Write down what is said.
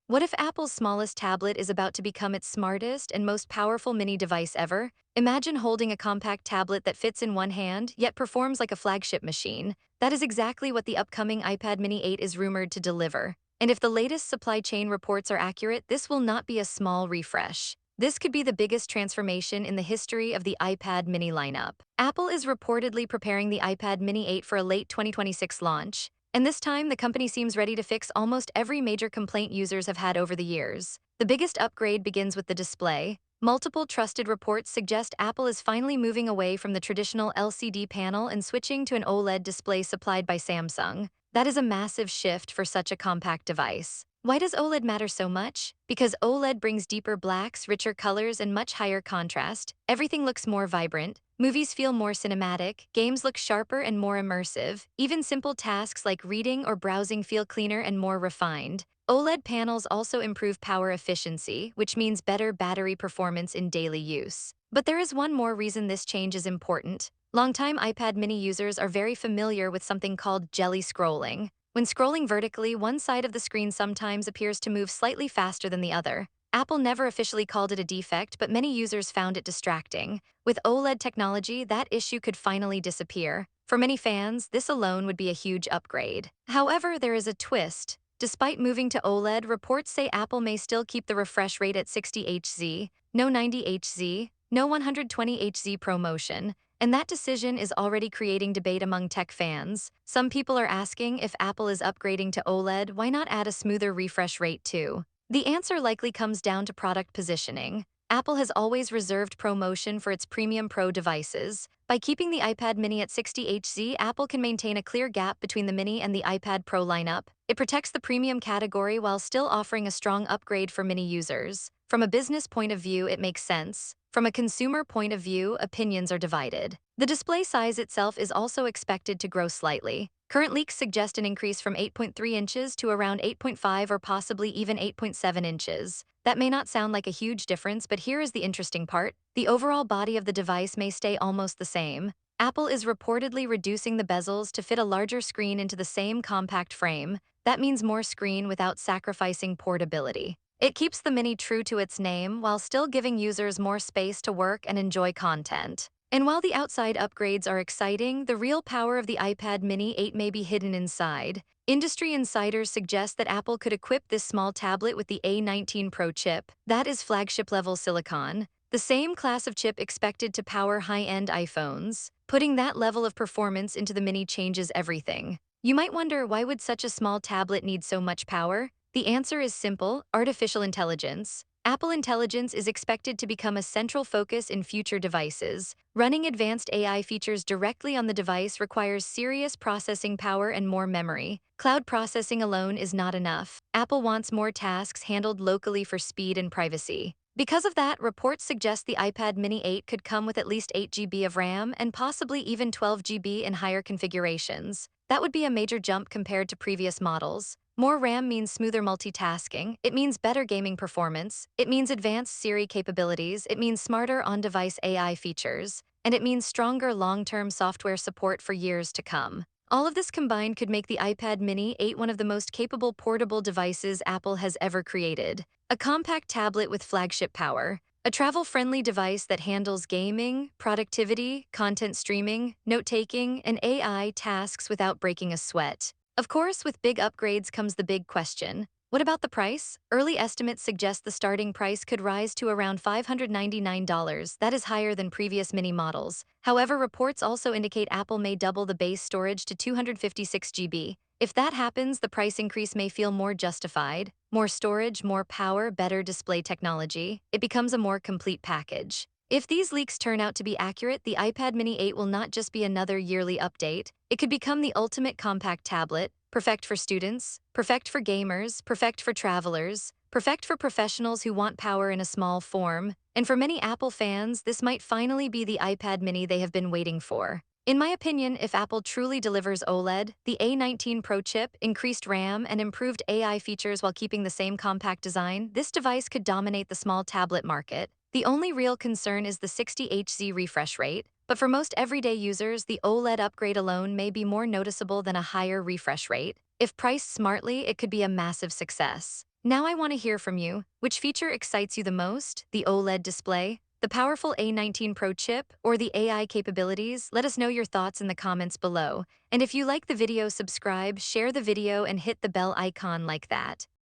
What if Apple's smallest tablet is about to become its smartest and most powerful mini device ever? Imagine holding a compact tablet that fits in one hand, yet performs like a flagship machine. That is exactly what the upcoming iPad Mini 8 is rumored to deliver. And if the latest supply chain reports are accurate, this will not be a small refresh. This could be the biggest transformation in the history of the iPad Mini lineup. Apple is reportedly preparing the iPad Mini 8 for a late 2026 launch. And this time, the company seems ready to fix almost every major complaint users have had over the years. The biggest upgrade begins with the display. Multiple trusted reports suggest Apple is finally moving away from the traditional LCD panel and switching to an OLED display supplied by Samsung. That is a massive shift for such a compact device. Why does OLED matter so much? Because OLED brings deeper blacks, richer colors, and much higher contrast. Everything looks more vibrant. Movies feel more cinematic, games look sharper and more immersive, even simple tasks like reading or browsing feel cleaner and more refined. OLED panels also improve power efficiency, which means better battery performance in daily use. But there is one more reason this change is important. Longtime iPad mini users are very familiar with something called jelly scrolling. When scrolling vertically, one side of the screen sometimes appears to move slightly faster than the other. Apple never officially called it a defect, but many users found it distracting. With OLED technology, that issue could finally disappear. For many fans, this alone would be a huge upgrade. However, there is a twist. Despite moving to OLED, reports say Apple may still keep the refresh rate at 60 Hz, no 90 Hz, no 120 Hz ProMotion, and that decision is already creating debate among tech fans. Some people are asking if Apple is upgrading to OLED, why not add a smoother refresh rate too? The answer likely comes down to product positioning. Apple has always reserved ProMotion for its premium Pro devices. By keeping the iPad mini at 60 Hz, Apple can maintain a clear gap between the Mini and the iPad Pro lineup. It protects the premium category while still offering a strong upgrade for mini users. From a business point of view, it makes sense. From a consumer point of view, opinions are divided. The display size itself is also expected to grow slightly. Current leaks suggest an increase from 8.3 inches to around 8.5 or possibly even 8.7 inches. That may not sound like a huge difference, but here is the interesting part. The overall body of the device may stay almost the same. Apple is reportedly reducing the bezels to fit a larger screen into the same compact frame. That means more screen without sacrificing portability. It keeps the Mini true to its name while still giving users more space to work and enjoy content. And while the outside upgrades are exciting, the real power of the iPad Mini 8 may be hidden inside. Industry insiders suggest that Apple could equip this small tablet with the A19 Pro chip. That is flagship-level silicon, the same class of chip expected to power high-end iPhones. Putting that level of performance into the Mini changes everything. You might wonder, why would such a small tablet need so much power? The answer is simple: artificial intelligence. Apple Intelligence is expected to become a central focus in future devices. Running advanced AI features directly on the device requires serious processing power and more memory. Cloud processing alone is not enough. Apple wants more tasks handled locally for speed and privacy. Because of that, reports suggest the iPad Mini 8 could come with at least 8 GB of RAM and possibly even 12 GB in higher configurations. That would be a major jump compared to previous models. More RAM means smoother multitasking, it means better gaming performance, it means advanced Siri capabilities, it means smarter on-device AI features, and it means stronger long-term software support for years to come. All of this combined could make the iPad Mini 8 one of the most capable portable devices Apple has ever created. A compact tablet with flagship power, a travel-friendly device that handles gaming, productivity, content streaming, note-taking, and AI tasks without breaking a sweat. Of course, with big upgrades comes the big question. What about the price? Early estimates suggest the starting price could rise to around $599. That is higher than previous mini models. However, reports also indicate Apple may double the base storage to 256 GB. If that happens, the price increase may feel more justified. More storage, more power, better display technology. It becomes a more complete package. If these leaks turn out to be accurate, the iPad Mini 8 will not just be another yearly update. It could become the ultimate compact tablet, perfect for students, perfect for gamers, perfect for travelers, perfect for professionals who want power in a small form. And for many Apple fans, this might finally be the iPad Mini they have been waiting for. In my opinion, if Apple truly delivers OLED, the A19 Pro chip, increased RAM, and improved AI features while keeping the same compact design, this device could dominate the small tablet market. The only real concern is the 60 Hz refresh rate, but for most everyday users, the OLED upgrade alone may be more noticeable than a higher refresh rate. If priced smartly, it could be a massive success. Now I want to hear from you. Which feature excites you the most? The OLED display, the powerful A19 Pro chip, or the AI capabilities? Let us know your thoughts in the comments below. And if you like the video, subscribe, share the video, and hit the bell icon like that.